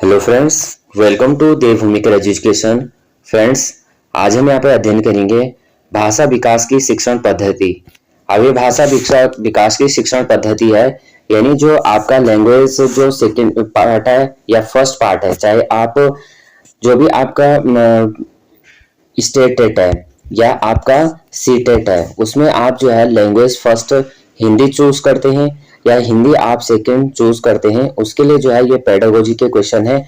Hello friends, welcome to Devbhoomi education. Friends, आज हम यहाँ पे अध्ययन करेंगे भाषा विकास की शिक्षण पद्धति। अब ये भाषा विकास की शिक्षण पद्धति है, यानी जो आपका लैंग्वेज जो सेकेंड पार्ट है या फर्स्ट पार्ट है, चाहे आप जो भी आपका स्टेट टेट है या आपका सी टेट है, उसमें आप जो है लैंग्वेज फर्स्ट हिंदी चूज करते हैं या हिंदी आप सेकंड चूज करते हैं। उसके लिए जो है ये पेडागोजी के क्वेश्चन है।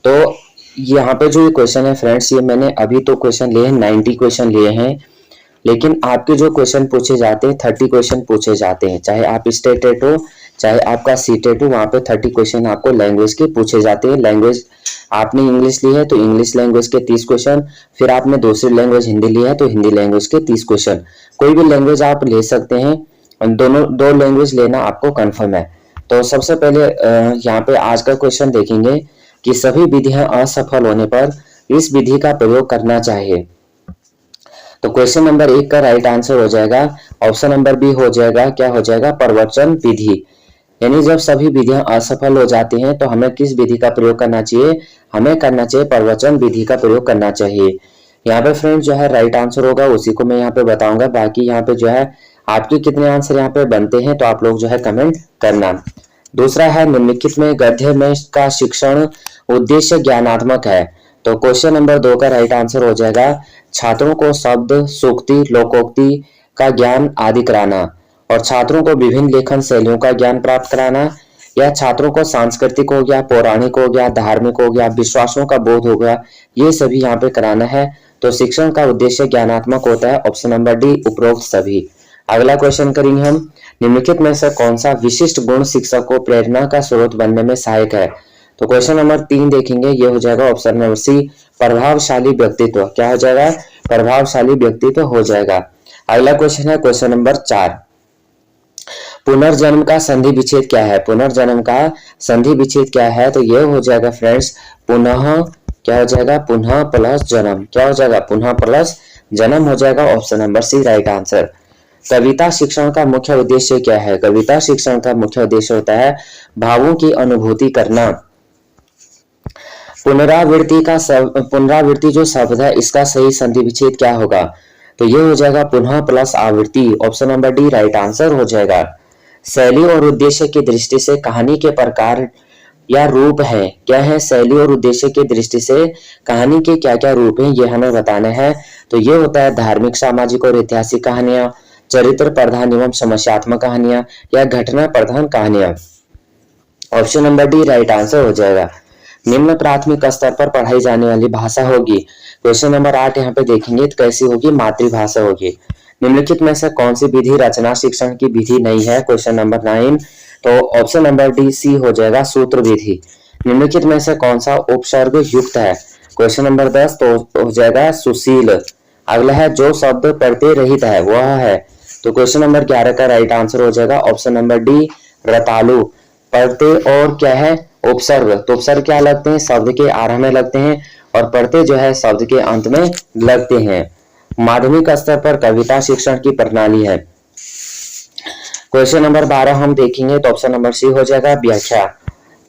तो यहाँ पे जो ये क्वेश्चन है फ्रेंड्स, ये मैंने अभी तो क्वेश्चन लिए हैं, 90 क्वेश्चन लिए हैं, लेकिन आपके जो क्वेश्चन पूछे जाते हैं 30 क्वेश्चन पूछे जाते हैं। चाहे आप स्टेट टेट हो चाहे आपका सी टेट हो, वहाँ पे 30 क्वेश्चन आपको लैंग्वेज के पूछे जाते हैं। लैंग्वेज आपने इंग्लिश ली है तो इंग्लिश लैंग्वेज के 30 क्वेश्चन, फिर आपने दूसरी लैंग्वेज हिंदी ली है तो हिंदी लैंग्वेज के 30 क्वेश्चन। कोई भी लैंग्वेज आप ले सकते हैं, दोनों दो लैंग्वेज लेना आपको कंफर्म है। तो सबसे पहले यहाँ पे आज का क्वेश्चन देखेंगे कि सभी विधियां असफल होने पर इस विधि का प्रयोग करना चाहिए। तो क्वेश्चन नंबर 1 का राइट आंसर हो जाएगा ऑप्शन नंबर बी हो जाएगा, क्या हो जाएगा, प्रवचन विधि। यानी जब सभी विधियां असफल हो जाती हैं तो हमें किस विधि का प्रयोग करना चाहिए, हमें करना चाहिए प्रवचन विधि का प्रयोग करना चाहिए। यहाँ पे फ्रेंड्स जो है राइट आंसर होगा उसी को मैं यहाँ पे बताऊंगा। बाकी यहाँ पे जो है आपके कितने आंसर यहाँ पे बनते हैं तो आप लोग जो है कमेंट करना। दूसरा है निम्नलिखित में गद्य में का शिक्षण उद्देश्य ज्ञानात्मक है। तो क्वेश्चन नंबर 2 का राइट आंसर हो जाएगा छात्रों को शब्द, सूक्ति, लोकोक्ति का ज्ञान आदि कराना, और छात्रों को विभिन्न लेखन शैलियों का ज्ञान प्राप्त कराना, या छात्रों को सांस्कृतिक हो गया, पौराणिक हो गया, धार्मिक हो गया, विश्वासों का बोध हो गया, ये सभी यहाँ पे कराना है। तो शिक्षण का उद्देश्य ज्ञानात्मक होता है, ऑप्शन नंबर डी उपरोक्त सभी। अगला क्वेश्चन करेंगे हम, निम्नलिखित में से कौन सा विशिष्ट गुण शिक्षक को प्रेरणा का स्रोत बनने में सहायक है। तो क्वेश्चन नंबर 3 देखेंगे, ये हो जाएगा ऑप्शन नंबर सी प्रभावशाली व्यक्तित्व। क्या हो जाएगा, प्रभावशाली व्यक्तित्व हो जाएगा। अगला क्वेश्चन है क्वेश्चन नंबर 4, पुनर्जन्म का संधि विच्छेद क्या है। पुनर्जन्म का संधि विच्छेद क्या है, तो ये हो जाएगा फ्रेंड्स पुनः, क्या हो जाएगा, पुनः प्लस जन्म। क्या हो जाएगा, पुनः प्लस जन्म हो जाएगा, option number C right answer. कविता शिक्षण का मुख्य उद्देश्य क्या है। कविता शिक्षण का मुख्य उद्देश्य होता है भावों की अनुभूति करना। पुनरावृत्ति जो शब्द है इसका सही संधि विच्छेद क्या होगा, तो ये हो जाएगा पुनः प्लस आवृत्ति, option number D right answer हो जाएगा। शैली और उद्देश्य की दृष्टि से कहानी के प्रकार या रूप है, क्या है, शैली और उद्देश्य की दृष्टि से कहानी के क्या क्या रूप हैं ये हमें बताना है। तो ये होता है धार्मिक, सामाजिक और ऐतिहासिक कहानियां, चरित्र प्रधान एवं समस्यात्मक कहानियां, या घटना प्रधान कहानियां, option number D right answer हो जाएगा। निम्न प्राथमिक स्तर पर पढ़ाई जाने वाली भाषा होगी। क्वेश्चन नंबर 8 यहाँ पे देखेंगे तो कैसी होगी, मातृभाषा होगी। निम्नलिखित में से कौन सी विधि रचना शिक्षण की विधि नहीं है। क्वेश्चन नंबर 9, तो ऑप्शन नंबर डी सी हो जाएगा सूत्र विधि। निम्नलिखित में से कौन सा उपसर्ग युक्त है। क्वेश्चन नंबर 10 तो हो जाएगा सुशील। अगला है जो शब्द प्रत्यय रहित है वह है, तो क्वेश्चन नंबर 11 का राइट आंसर हो जाएगा ऑप्शन नंबर डी रतालू। प्रत्यय और क्या है, उपसर्ग। तो उपसर्ग क्या लगते हैं, शब्द के आरंभ में लगते हैं, और प्रत्यय जो है शब्द के अंत में लगते हैं। माध्यमिक स्तर पर कविता शिक्षण की प्रणाली है। क्वेश्चन नंबर 12 हम देखेंगे तो ऑप्शन नंबर सी हो जाएगा व्याख्या।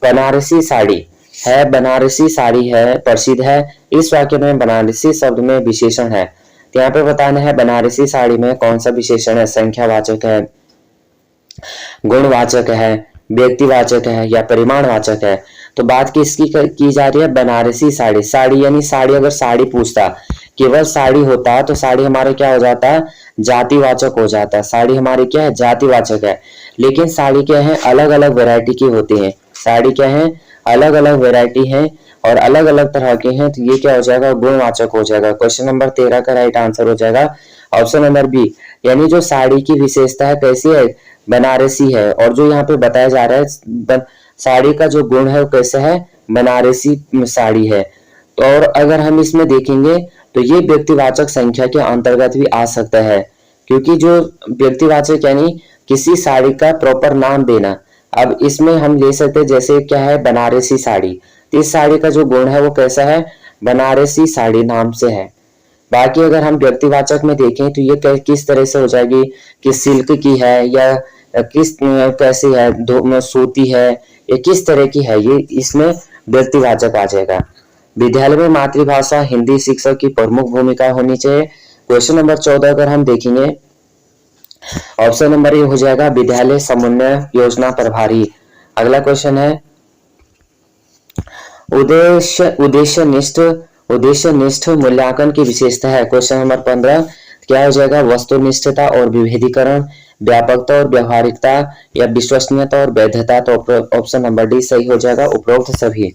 बनारसी साड़ी है, बनारसी साड़ी है प्रसिद्ध है, इस वाक्य में बनारसी शब्द में विशेषण है, तो यहाँ पे बताना है बनारसी साड़ी में कौन सा विशेषण है, संख्यावाचक है, गुणवाचक है, व्यक्तिवाचक है, या परिमाणवाचक है। तो बात किसकी की जा रही है, बनारसी साड़ी। साड़ी यानी साड़ी, अगर साड़ी पूछता केवल साड़ी होता तो साड़ी हमारे क्या हो जाता, जातिवाचक हो जाता। साड़ी हमारी क्या है, जातिवाचक है, लेकिन साड़ी क्या है, अलग अलग वैरायटी की होती है। साड़ी क्या है, अलग अलग वैरायटी है और अलग अलग तरह के हैं, तो ये क्या हो जाएगा, गुणवाचक हो जाएगा। क्वेश्चन नंबर 13 का राइट आंसर हो जाएगा ऑप्शन नंबर बी, यानी जो साड़ी की विशेषता है कैसी है, बनारसी है, और जो यहाँ पे बताया जा रहा है साड़ी का जो गुण है वो कैसा है, बनारसी साड़ी है। तो और अगर हम इसमें देखेंगे तो ये व्यक्तिवाचक संख्या के अंतर्गत भी आ सकता है, क्योंकि जो व्यक्तिवाचक यानी किसी साड़ी का प्रॉपर नाम देना। अब इसमें हम ले सकते हैं जैसे क्या है, बनारसी साड़ी, तो इस साड़ी का जो गुण है वो कैसा है, बनारसी साड़ी नाम से है। बाकी अगर हम व्यक्तिवाचक में देखें तो ये किस तरह से हो जाएगी कि सिल्क की है, या किस कैसी है, सूती है, ये किस तरह की है, ये इसमें व्यक्तिवाचक आ जाएगा। विद्यालय में मातृभाषा हिंदी शिक्षक की प्रमुख भूमिका होनी चाहिए। क्वेश्चन नंबर 14 अगर हम देखेंगे, ऑप्शन नंबर ए हो जाएगा विद्यालय समन्वय योजना प्रभारी। अगला क्वेश्चन है उद्देश्य निष्ठ मूल्यांकन की विशेषता है। क्वेश्चन नंबर 15 क्या हो जाएगा, वस्तुनिष्ठता और विभेदीकरण, व्यापकता और व्यवहारिकता, या विश्वसनीयता और वैधता। तो ऑप्शन नंबर डी सही हो जाएगा, उपरोक्त सभी।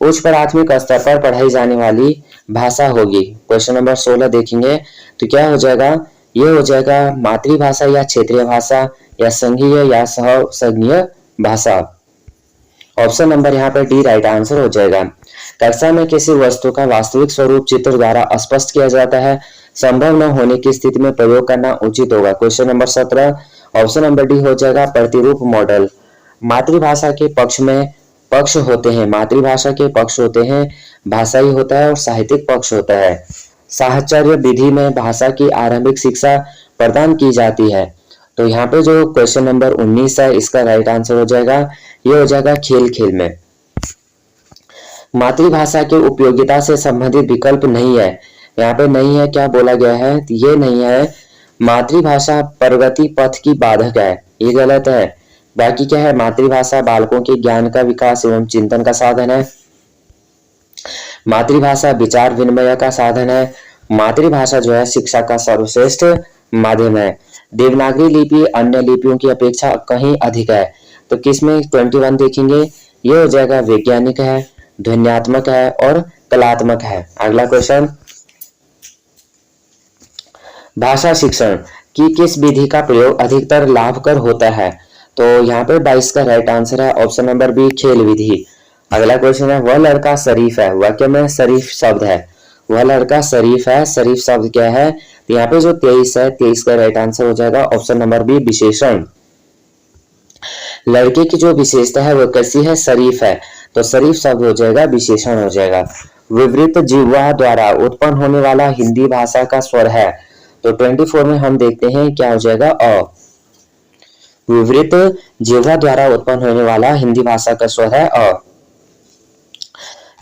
उच्च प्राथमिक स्तर पर पढ़ाई जाने वाली भाषा होगी। क्वेश्चन नंबर 16 देखेंगे तो क्या हो जाएगा, ये हो जाएगा मातृभाषा या क्षेत्रीय भाषा या संघीय या सह संघीय भाषा। ऑप्शन नंबर यहाँ पर डी राइट आंसर हो जाएगा। कक्षा में किसी वस्तु का वास्तविक स्वरूप चित्र द्वारा स्पष्ट किया जाता है, संभव न होने की स्थिति में प्रयोग करना उचित होगा। Question number 17 option number D हो जाएगा प्रतिरूप मॉडल। मातृभाषा के पक्ष में पक्ष होते हैं, मातृभाषा के पक्ष होते हैं भाषाई होता है और साहित्यिक पक्ष होता है। साहचर्य विधि में भाषा की आरंभिक शिक्षा प्रदान की जाती है। तो यहाँ पे जो क्वेश्चन नंबर 19 है इसका राइट आंसर हो जाएगा, ये हो जाएगा खेल खेल में। मातृभाषा की उपयोगिता से संबंधित विकल्प नहीं है, यहाँ पे नहीं है, क्या बोला गया है, ये नहीं है मातृभाषा प्रगति पथ की बाधक है, ये गलत है। बाकी क्या है, मातृभाषा बालकों के ज्ञान का विकास एवं चिंतन का साधन है, मातृभाषा विचार विनिमय का साधन है, मातृभाषा जो है शिक्षा का सर्वश्रेष्ठ माध्यम है। देवनागरी लिपि अन्य लिपियों की अपेक्षा कहीं अधिक है। तो किसमें 21 देखेंगे, ये हो जाएगा वैज्ञानिक है, ध्वन्यात्मक है और कलात्मक है। अगला क्वेश्चन, भाषा शिक्षण की किस विधि का प्रयोग अधिकतर लाभकर होता है। तो यहाँ पे 22 का राइट आंसर है ऑप्शन नंबर बी खेल विधि। अगला क्वेश्चन है वह लड़का शरीफ है, वाक्य में शरीफ शब्द है, वह लड़का शरीफ है, शरीफ शब्द क्या है, तो यहाँ पे जो 23 है 23 का राइट आंसर हो जाएगा ऑप्शन नंबर बी विशेषण। लड़के की जो विशेषता है वो कैसी है, शरीफ है, तो शरीफ शब्द हो जाएगा विशेषण हो जाएगा। विवृत जिह्वा द्वारा उत्पन्न होने वाला हिंदी भाषा का स्वर है। तो 24 में हम देखते हैं क्या हो जाएगा अ। विवृत जिह्वा द्वारा उत्पन्न होने वाला हिंदी भाषा का स्वर है अ।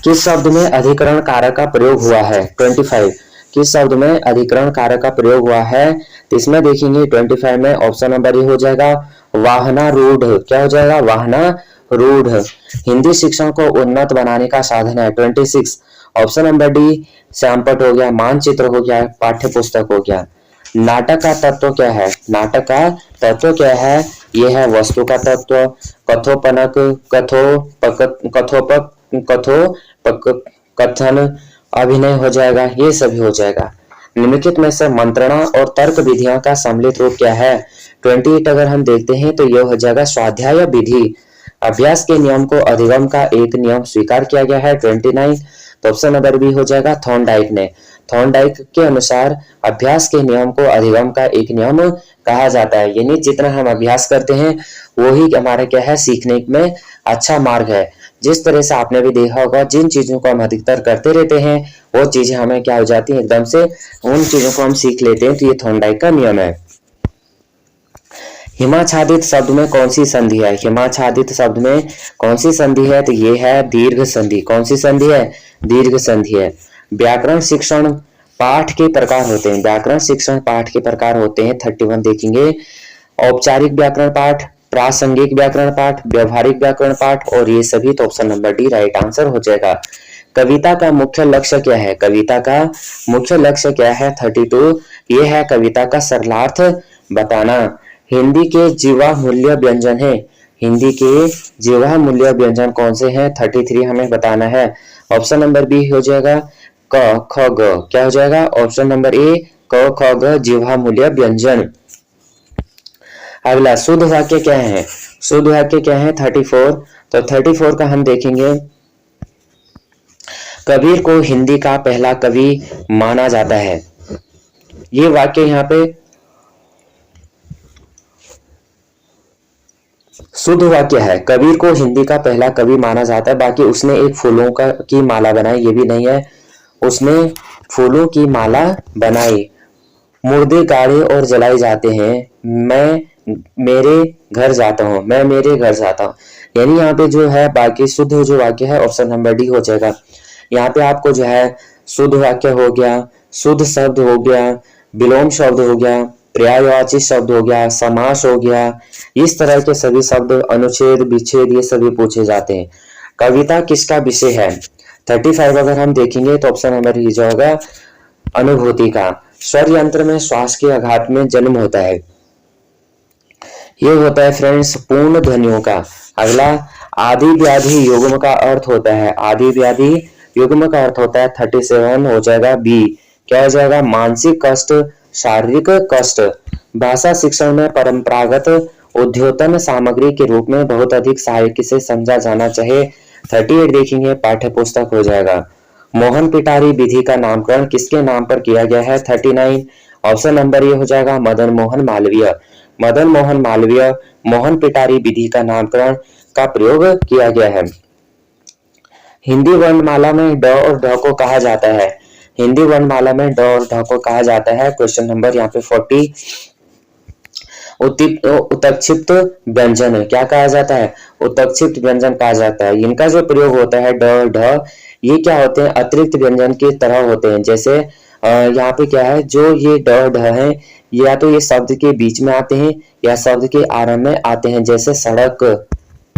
किस शब्द में अधिकरण कारक का प्रयोग हुआ है। 25 किस शब्द में अधिकरण कारक का प्रयोग हुआ है, तो इसमें देखेंगे 25 में ऑप्शन नंबर ए हो जाएगा वाहनारूढ़। क्या हो जाएगा, वाहनारूढ़। हिंदी शिक्षण को उन्नत बनाने का साधन है। 26 ऑप्शन नंबर डी श्यामपट हो गया, मानचित्र हो गया, पाठ्य पुस्तक हो गया। नाटक का तत्व क्या है, नाटक का तत्व क्या है, यह है वस्तु का तत्व, कथोपनक, कथन, अभिनय हो जाएगा, ये सभी हो जाएगा। निम्नलिखित में से मंत्रणा और तर्क विधियां का सम्मिलित रूप क्या है। 28 अगर हम देखते हैं तो यह हो जाएगा स्वाध्याय विधि। अभ्यास के नियम को अधिगम का एक नियम स्वीकार किया गया है। 29 तो ऑप्शन नंबर बी हो जाएगा थॉर्नडाइक ने। थॉर्नडाइक के अनुसार अभ्यास के नियम को अधिगम का एक नियम कहा जाता है, यानी जितना हम अभ्यास करते हैं वो ही हमारा क्या है, सीखने में अच्छा मार्ग है। जिस तरह से आपने भी देखा होगा जिन चीजों को हम अधिकतर करते रहते हैं वो चीजें हमें क्या हो जाती है, एकदम से उन चीजों को हम सीख लेते हैं। तो ये थॉर्नडाइक का नियम है। हिमाच्छादित शब्द में कौन सी संधि है, हिमाच्छादित शब्द में कौन सी संधि है, तो ये है दीर्घ संधि। कौन सी संधि है, दीर्घ संधि है। व्याकरण शिक्षण पाठ के प्रकार होते हैं, व्याकरण शिक्षण पाठ के प्रकार होते हैं। 31 देखेंगे औपचारिक व्याकरण पाठ, प्रासंगिक व्याकरण पाठ, व्यवहारिक व्याकरण पाठ और ये सभी। तो option number D right answer हो जाएगा। कविता का मुख्य लक्ष्य क्या है, कविता का मुख्य लक्ष्य क्या है। 32 ये है कविता का सरलार्थ बताना। हिंदी के जीवा मूल्य व्यंजन है, हिंदी के जीवा मूल्य व्यंजन कौन से हैं। 33 हमें बताना है। ऑप्शन नंबर बी हो जाएगा क ख ग। क्या हो जाएगा, ऑप्शन नंबर ए क ख ग जीवा मूल्य व्यंजन। अगला शुद्ध वाक्य क्या है, शुद्ध वाक्य क्या है 34। तो 34 का हम देखेंगे कबीर को हिंदी का पहला कवि माना जाता है। ये वाक्य यहाँ पे शुद्ध वाक्य है, कबीर को हिंदी का पहला कवि माना जाता है। बाकी उसने एक फूलों का की माला बनाई, ये भी नहीं है, उसने फूलों की माला बनाई। मुर्दे गाड़े और जलाए जाते हैं, मैं मेरे घर जाता हूँ, मैं मेरे घर जाता हूँ। यानी यहाँ पे जो है बाकी शुद्ध जो वाक्य है ऑप्शन नंबर डी हो जाएगा। यहाँ पे आपको जो है शुद्ध वाक्य हो गया, शुद्ध शब्द हो गया, विलोम शब्द हो गया, पर्यायवाची शब्द हो गया, समास हो गया, इस तरह के सभी शब्द, अनुच्छेद विच्छेद, ये सभी पूछे जाते हैं। कविता किसका विषय है? 35 अगर हम देखेंगे तो ऑप्शन नंबर ई जो होगा अनुभूति का। स्वर यंत्र में श्वास के आघात में जन्म होता है, ये होता है फ्रेंड्स पूर्ण ध्वनियों का। अगला आदि व्याधि युग्म का अर्थ होता है, आदि व्याधि युग्म का अर्थ होता है 37 हो जाएगा बी, क्या हो जाएगा मानसिक कष्ट, शारीरिक कष्ट। भाषा शिक्षण में परंपरागत उद्योतन सामग्री के रूप में बहुत अधिक सहायक से समझा जाना चाहिए। 38 देखेंगे पाठ्य पुस्तक हो जाएगा। मोहन पिटारी विधि का नामकरण किसके नाम पर किया गया है? 39 ऑप्शन नंबर ये हो जाएगा मदन मोहन मालवीय। मदन मोहन मालवीय मोहन पिटारी विधि का नामकरण का प्रयोग किया गया है। हिंदी वर्णमाला में ड और ढ को कहा जाता है, हिंदी वर्णमाला में ड और ढ को कहा जाता है, क्वेश्चन नंबर यहाँ पे 40 उत्क्षिप्त व्यंजन है, क्या कहा जाता है? उत्क्षिप्त व्यंजन कहा जाता है। इनका जो प्रयोग होता है ड ढ, ये क्या होते हैं? अतिरिक्त व्यंजन की तरह होते हैं। जैसे यहाँ पे क्या है, जो ये ड ढ है या तो ये शब्द के बीच में आते हैं या शब्द के आरंभ में आते हैं, जैसे सड़क,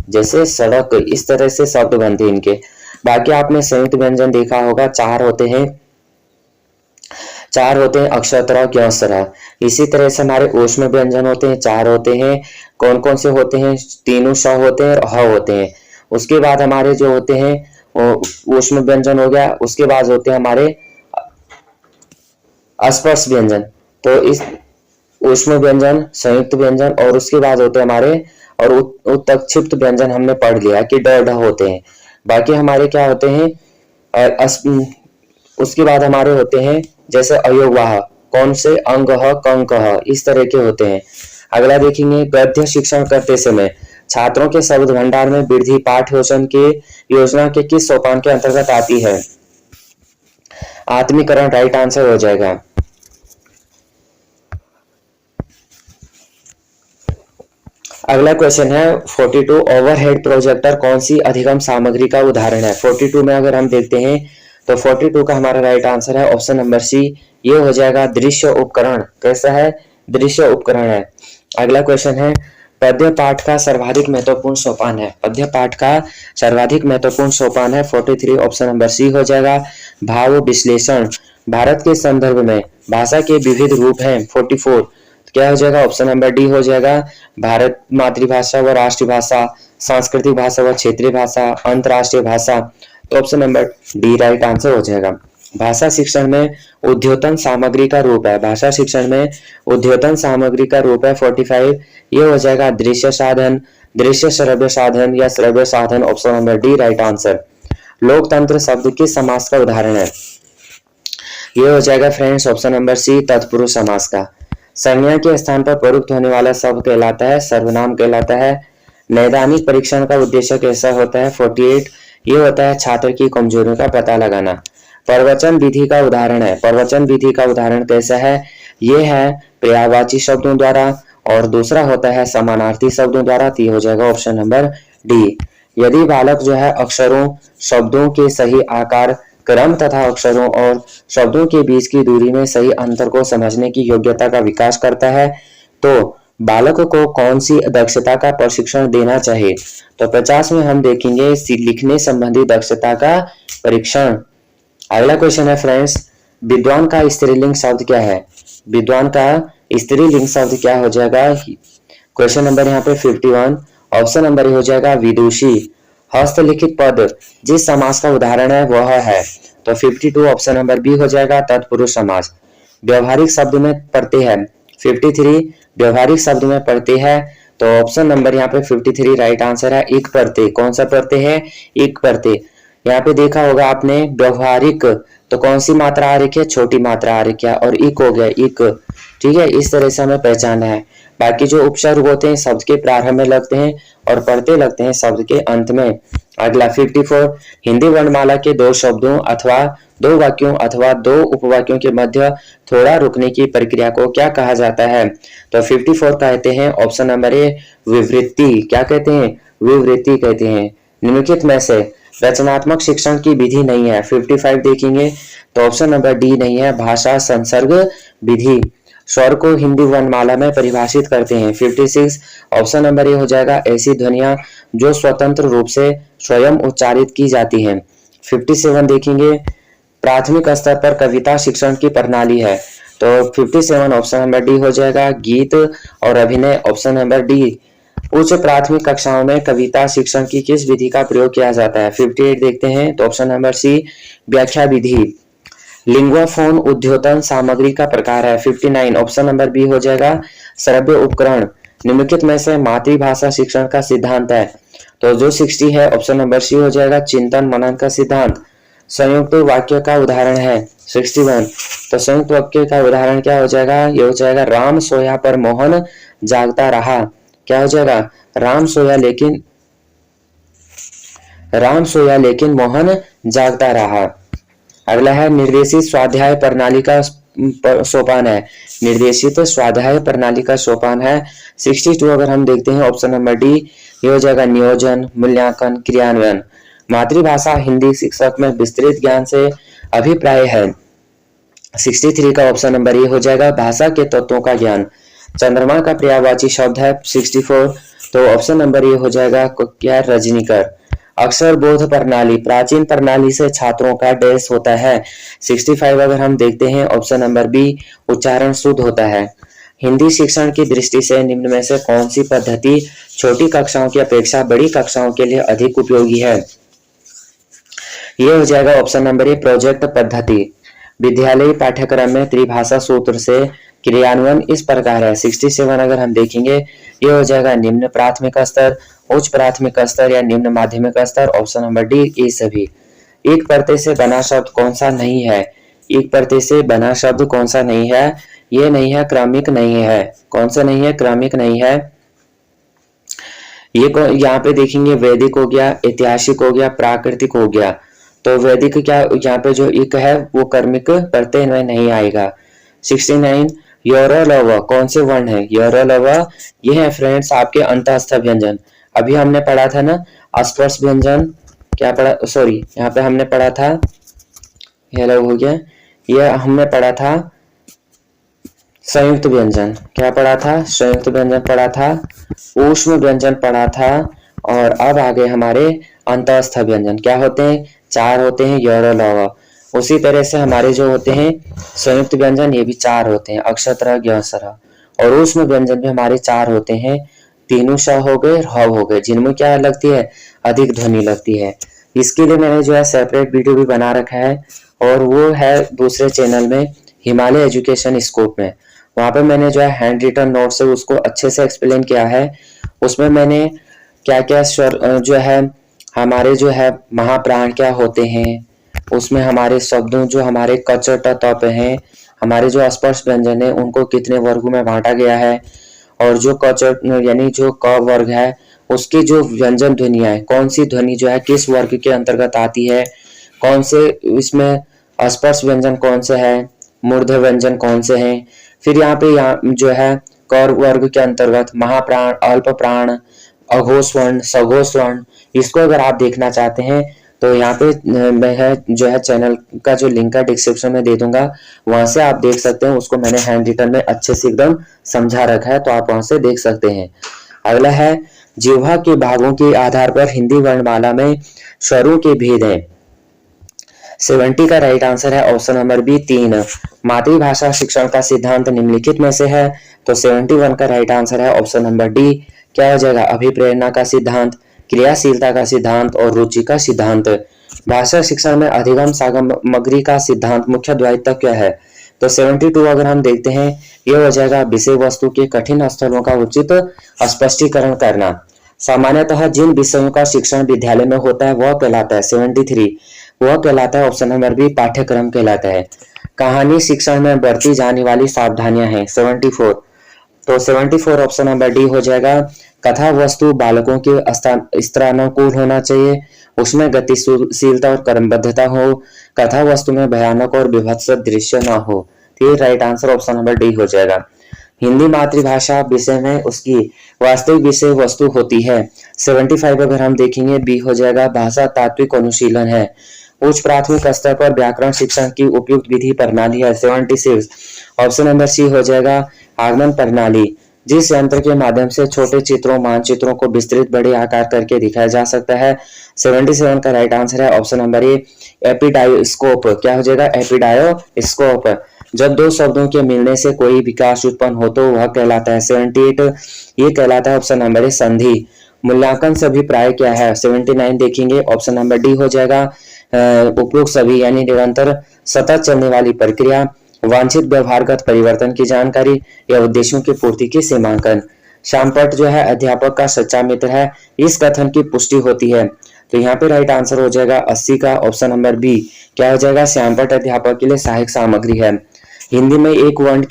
जैसे सड़क, इस तरह से शब्द बनते हैं इनके। बाकी आपने संयुक्त व्यंजन देखा होगा, चार होते हैं अक्षरतरह ज्ञानसरह। इसी तरह से हमारे ऊष्म व्यंजन होते हैं, चार होते हैं। कौन कौन से होते हैं? तीनों श होते हैं और ह होते हैं। उसके बाद हमारे जो होते हैं ऊष्म व्यंजन हो गया, उसके बाद होते हैं हमारे अस्पर्श व्यंजन। तो इस ऊष्म व्यंजन, संयुक्त व्यंजन और उसके बाद होते हैं हमारे और उत्क्षिप्त व्यंजन हमने पढ़ लिया कि ड ढ होते हैं। बाकी हमारे क्या होते हैं उसके बाद हमारे होते हैं जैसे अयोगवाह, कौन से? अंग कंक, इस तरह के होते हैं। अगला देखेंगे गद्य शिक्षण करते समय छात्रों के शब्द भंडार में वृद्धि पाठ योजना के किस सोपान के अंतर्गत आती है? आत्मीकरण राइट आंसर हो जाएगा। अगला क्वेश्चन है 42 ओवरहेड प्रोजेक्टर कौन सी अधिगम सामग्री का उदाहरण है? 42 में अगर हम देखते हैं तो 42 का हमारा राइट आंसर है ऑप्शन नंबर सी, ये हो जाएगा दृश्य उपकरण। कैसा है? दृश्य उपकरण है। अगला क्वेश्चन है पद्य पाठ का सर्वाधिक महत्वपूर्ण सोपान है, पद्य पाठ का सर्वाधिक महत्वपूर्ण सोपान है 43 ऑप्शन नंबर सी हो जाएगा भाव विश्लेषण। भारत के संदर्भ में भाषा के विविध रूप हैं 44, क्या हो जाएगा? ऑप्शन नंबर डी हो जाएगा भारत मातृभाषा व राष्ट्रीय भाषा, सांस्कृतिक भाषा व क्षेत्रीय भाषा, अंतरराष्ट्रीय भाषा। तो option number D right answer हो जाएगा। भाषा शिक्षण में उद्योतन सामग्री का रूप है, भाषा शिक्षण में उद्योतन सामग्री का रूप है 45, ये हो जाएगा दृश्य साधन, दृश्य श्रव्य साधन या श्रव्य साधन। Option number D right answer. लोकतंत्र शब्द किस समास का उदाहरण है? ये हो जाएगा फ्रेंड्स ऑप्शन नंबर सी तत्पुरुष समास का। संज्ञा के स्थान पर प्रयुक्त होने वाला शब्द कहलाता है सर्वनाम कहलाता है। नैदानिक परीक्षण का उद्देश्य कैसा होता है? 48, ये होता है छात्र की कमजोरियों का पता लगाना। प्रवचन विधि का उदाहरण है, प्रवचन विधि का उदाहरण कैसा है? ये है पर्यायवाची शब्दों द्वारा और दूसरा होता है समानार्थी शब्दों द्वारा। तो हो जाएगा ऑप्शन नंबर डी। यदि बालक जो है अक्षरों शब्दों के सही आकार क्रम तथा अक्षरों और शब्दों के बीच की दूरी में सही अंतर को समझने की योग्यता का विकास करता है तो बालक को कौन सी दक्षता का प्रशिक्षण देना चाहिए? तो 50 में हम देखेंगे लिखने संबंधी दक्षता का परीक्षण। अगला क्वेश्चन है फ्रेंड्स विद्वान का स्त्रीलिंग शब्द क्या है? विद्वान का स्त्रीलिंग शब्द क्या हो जाएगा? क्वेश्चन नंबर यहाँ पे 51 ऑप्शन नंबर हो जाएगा विदुषी। हस्तलिखित पद जिस समास का उदाहरण है वह है, तो 52 ऑप्शन नंबर बी हो जाएगा तत्पुरुष समास। व्यवहारिक शब्द में पढ़ते हैं 53, व्यवहारिक शब्द में पढ़ते हैं तो ऑप्शन नंबर यहाँ पे 53 राइट आंसर है। एक पढ़ते, कौन सा पढ़ते हैं? एक पढ़ते। यहाँ पे देखा होगा आपने व्यवहारिक तो कौन सी मात्रा आ रही है? छोटी मात्रा आ रही है और एक हो गया एक, ठीक है, इस तरह से हमें पहचाना है। बाकी जो उपसर्ग होते हैं शब्द के प्रारंभ में लगते हैं और पढ़ते लगते हैं शब्द के अंत में। अगला 54, हिंदी वर्णमाला के दो शब्दों अथवा दो वाक्यों अथवा दो उपवाक्यों के मध्य थोड़ा रुकने की प्रक्रिया को क्या कहा जाता है? तो 54 कहते हैं ऑप्शन नंबर ए विवृत्ति। क्या कहते हैं? विवृत्ति कहते हैं। निम्नलिखित में से रचनात्मक शिक्षण की विधि नहीं है। 55 देखेंगे तो ऑप्शन नंबर डी नहीं है, भाषा संसर्ग विधि। स्वर को हिंदी वर्णमाला में परिभाषित करते हैं। 56 ऑप्शन नंबर ए हो जाएगा, ऐसी ध्वनियां जो स्वतंत्र रूप से स्वयं उच्चारित की जाती हैं। 57 देखेंगे, प्राथमिक स्तर पर कविता शिक्षण की प्रणाली है। तो 57 ऑप्शन नंबर डी हो जाएगा, गीत और अभिनय ऑप्शन नंबर डी। उच्च प्राथमिक कक्षाओं में कविता शिक्षण की किस विधि का प्रयोग किया जाता है? 58 देखते हैं तो ऑप्शन नंबर सी व्याख्या विधि। लिंगोफोन उद्योतन सामग्री का प्रकार है। 59 ऑप्शन नंबर बी हो जाएगा, श्रव्य उपकरण। निम्नलिखित में से मातृभाषा शिक्षण का सिद्धांत है। तो जो 60 है ऑप्शन नंबर सी हो जाएगा, चिंतन मनन का सिद्धांत। संयुक्त वाक्य का उदाहरण है 61, तो संयुक्त वाक्य का उदाहरण क्या हो जाएगा? ये हो जाएगा, राम सोया पर मोहन जागता रहा। क्या हो जाएगा? राम सोया लेकिन मोहन जागता रहा। अगला है निर्देशित स्वाध्याय प्रणाली का सोपान है। निर्देशित स्वाध्याय प्रणाली का सोपान है 62। अगर हम देखते हैं ऑप्शन नंबर डी, ये हो जाएगा, नियोजन, मूल्यांकन, क्रियान्वयन। मातृभाषा हिंदी शिक्षक में विस्तृत ज्ञान से अभिप्राय है। 63 का ऑप्शन नंबर ए हो जाएगा, भाषा के तत्वों का ज्ञान। चंद्रमा का पर्यायवाची शब्द है 64, तो ऑप्शन नंबर ए हो जाएगा, क्या? रजनीकर। अक्षर बोध प्रणाली, प्राचीन प्रणाली से छात्रों का डैश होता है। 65 अगर हम देखते हैं ऑप्शन नंबर बी, उच्चारण शुद्ध होता है। हिंदी शिक्षण की दृष्टि से निम्न में से कौन सी पद्धति छोटी कक्षाओं की अपेक्षा बड़ी कक्षाओं के लिए अधिक उपयोगी है? ये हो जाएगा ऑप्शन नंबर ए, प्रोजेक्ट पद्धति। विद्यालयी पाठ्यक्रम में त्रिभाषा सूत्र से क्रियान्वयन इस प्रकार है। 67 अगर हम देखेंगे, ये हो जाएगा, निम्न प्राथमिक स्तर, उच्च प्राथमिक स्तर या निम्न माध्यमिक स्तर ऑप्शन नंबर डी, ये सभी। एक प्रत्यय से बना शब्द कौन सा नहीं है? एक प्रत्यय से बना शब्द कौन सा नहीं है? ये नहीं है, क्रमिक नहीं है। कौन सा नहीं है? क्रमिक नहीं है। ये यहाँ पे देखेंगे, वैदिक हो गया, ऐतिहासिक हो गया, प्राकृतिक हो गया। तो वैदिक क्या यहाँ पे जो एक है वो कर्मिक प्रत्यय में नहीं आएगा। 69 योरलव कौन से वर्ण है? योरलव ये है फ्रेंड्स आपके अंतःस्थ व्यंजन। अभी हमने पढ़ा था ना अस्पर्श व्यंजन, क्या पढ़ा? सॉरी, यहाँ पे हमने पढ़ा था, ये अलग हो गया, ये हमने पढ़ा था संयुक्त व्यंजन। क्या पढ़ा था? संयुक्त व्यंजन पढ़ा था, ऊष्म व्यंजन पढ़ा था, और अब आगे हमारे अंतःस्थ व्यंजन क्या होते हैं? 4 होते हैं, योरलव। उसी तरह से हमारे जो होते हैं संयुक्त व्यंजन, ये भी 4 होते हैं, अक्षतरा, ज्ञसरा। और ऊष्म व्यंजन भी हमारे 4 होते हैं, तीनों श हो गए, ह हो गए, जिनमें क्या लगती है? अधिक ध्वनि लगती है। इसके लिए मैंने जो है सेपरेट वीडियो भी बना रखा है, और वो है दूसरे चैनल में, हिमालय एजुकेशन स्कोप में। वहां पे मैंने जो है हैंड रिटन नोट से उसको अच्छे से एक्सप्लेन किया है। उसमें मैंने क्या क्या जो है हमारे जो है महाप्राण क्या होते हैं, उसमें हमारे शब्दों जो हमारे कच तप हैं, हमारे जो स्पर्श व्यंजन है उनको कितने वर्गों में बांटा गया है, और जो कच यानी जो क वर्ग है उसकी जो व्यंजन ध्वनियां है, कौन सी ध्वनि जो है किस वर्ग के अंतर्गत आती है, कौन से इसमें स्पर्श व्यंजन कौन से है, मूर्धन्य व्यंजन कौन से हैं। फिर यहाँ पे जो है कर वर्ग के अंतर्गत महाप्राण, अल्प प्राण, अघोष वर्ण, सघोष वर्ण, इसको अगर आप देखना चाहते हैं तो यहाँ पे मैं जो है चैनल का जो लिंक है डिस्क्रिप्शन में दे दूंगा, वहां से आप देख सकते हैं। उसको मैंने हैंड रिटन में अच्छे से एकदम समझा रखा है, तो आप वहां से देख सकते हैं। अगला है जिह्वा के भागों के आधार पर हिंदी वर्णमाला में स्वरों के भेद हैं। 70 का राइट आंसर है ऑप्शन नंबर बी, 3। मातृभाषा शिक्षण का सिद्धांत निम्नलिखित में से है, तो 71 का राइट आंसर है ऑप्शन नंबर डी, क्या हो जाएगा? अभिप्रेरणा का सिद्धांत, क्रियाशीलता का सिद्धांत और रुचि का सिद्धांत। भाषा शिक्षण में अधिगम सामग्री का सिद्धांत मुख्य द्वैत क्या है? तो 72 अगर हम देखते हैं, यह हो जाएगा विषय वस्तु के कठिन स्थलों का उचित स्पष्टीकरण करना। सामान्यतः जिन विषयों का शिक्षण विद्यालय में होता है वह कहलाता है 73, वह कहलाता है ऑप्शन नंबर बी, पाठ्यक्रम कहलाता है। कहानी शिक्षण में बरती जाने वाली सावधानियां हैं 74। तो 74 ऑप्शन नंबर डी हो जाएगा। कथा वस्तु बालकों के स्तरानुकूल होना चाहिए, उसमें गतिशीलता और क्रमबद्धता हो, कथा वस्तु में भयानक और विभत्स दृश्य न हो। तो ये right answer option number D हो जाएगा। हिंदी मातृभाषा विषय में उसकी वास्तविक विषय वस्तु होती है। 75 अगर हम देखेंगे बी हो जाएगा, भाषा तात्विक अनुशीलन है। उच्च प्राथमिक स्तर पर व्याकरण शिक्षण की उपयुक्त विधि प्रणाली है। 76 ऑप्शन नंबर सी हो जाएगा, आगमन प्रणाली, जिस यंत्र के माध्यम से छोटे चित्रों मानचित्रों को विस्तृत बड़े आकार करके दिखाया जा सकता है। 77 का राइट आंसर है ऑप्शन नंबर ए, एपिडायोस्कोप। क्या हो जाएगा, एपिडायोस्कोप। जब दो शब्दों के मिलने से कोई विकास उत्पन्न हो तो वह कहलाता है। 78 ये कहलाता है ऑप्शन नंबर ए, संधि। मूल्यांकन सभी प्राय क्या है। 79 देखेंगे ऑप्शन नंबर डी हो जाएगा, उपयुक्त सभी यानी निरंतर सतत चलने वाली प्रक्रिया, वांछित व्यवहारगत परिवर्तन की जानकारी या उद्देश्यों की पूर्ति की सीमांकन। श्यामपट्ट जो है अध्यापक का सच्चा मित्र है, इस कथन की पुष्टि होती है। तो यहाँ पे राइट आंसर हो जाएगा 80 का ऑप्शन नंबर बी। क्या हो जाएगा, श्यामपट्ट अध्यापक के लिए सहायक सामग्री है। हिंदी में एक वर्ण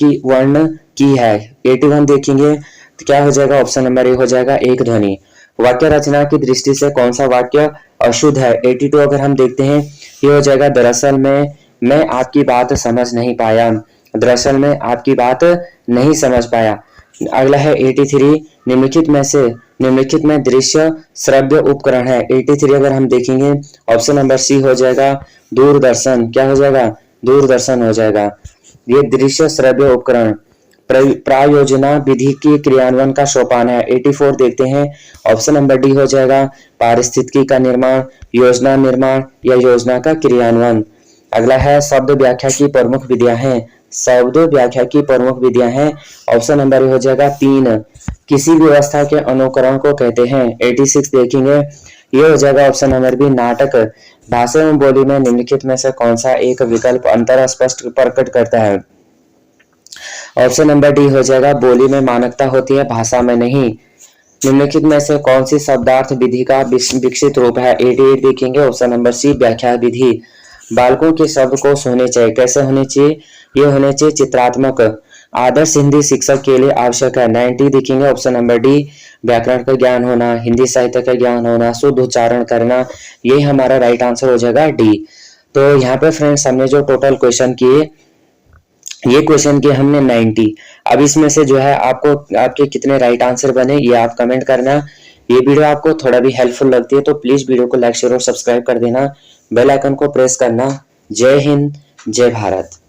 की है। 81 देखेंगे तो क्या हो जाएगा, ऑप्शन नंबर ए हो जाएगा, एक ध्वनि। वाक्य रचना की दृष्टि से कौन सा वाक्य अशुद्ध है। 82 अगर हम देखते हैं ये हो जाएगा, दरअसल में मैं आपकी बात समझ नहीं पाया। दरअसल में आपकी बात नहीं समझ पाया। अगला है 83, निम्नलिखित में दृश्य श्रव्य उपकरण है। 83 अगर हम देखेंगे ऑप्शन नंबर सी हो जाएगा, दूरदर्शन। क्या हो जाएगा, दूरदर्शन हो जाएगा। ये दृश्य श्रव्य उपकरण प्रायोजना विधि की क्रियान्वयन का सोपान है। 84 देखते हैं ऑप्शन नंबर डी हो जाएगा, पारिस्थितिकी का निर्माण, योजना निर्माण या योजना का क्रियान्वयन। अगला है शब्द व्याख्या की प्रमुख विधियां हैं। शब्द व्याख्या की प्रमुख विधियां हैं, ऑप्शन नंबर ए हो जाएगा 3, किसी व्यवस्था के अनुकरण को कहते हैं। 86 देखेंगे ये हो जाएगा ऑप्शन नंबर बी, नाटक। भाषा एवं बोली में निम्नलिखित में से कौन सा एक विकल्प अंतर स्पष्ट प्रकट करता है। ऑप्शन नंबर डी हो जाएगा, बोली में मानकता होती है भाषा में नहीं। निम्नलिखित में से कौन सी शब्दार्थ विधि का विकसित रूप है। 88 देखेंगे ऑप्शन नंबर सी, व्याख्या विधि। बालकों के शब्द को होने चाहिए, कैसे होने चाहिए, ये होने चाहिए चित्रात्मक। आदर्श हिंदी शिक्षक के लिए आवश्यक है। 90 देखेंगे ऑप्शन नंबर डी, व्याकरण का ज्ञान होना, हिंदी साहित्य का ज्ञान होना, शुद्ध उच्चारण करना, ये हमारा राइट आंसर हो जाएगा डी। तो यहाँ पे फ्रेंड्स हमने जो टोटल क्वेश्चन किए, ये क्वेश्चन किए हमने 90। अब इसमें से जो है आपको आपके कितने राइट आंसर बने ये आप कमेंट करना। ये वीडियो आपको थोड़ा भी हेल्पफुल लगती है तो प्लीज वीडियो को लाइक शेयर और सब्सक्राइब कर देना, बेल आइकन को प्रेस करना। जय हिंद, जय भारत।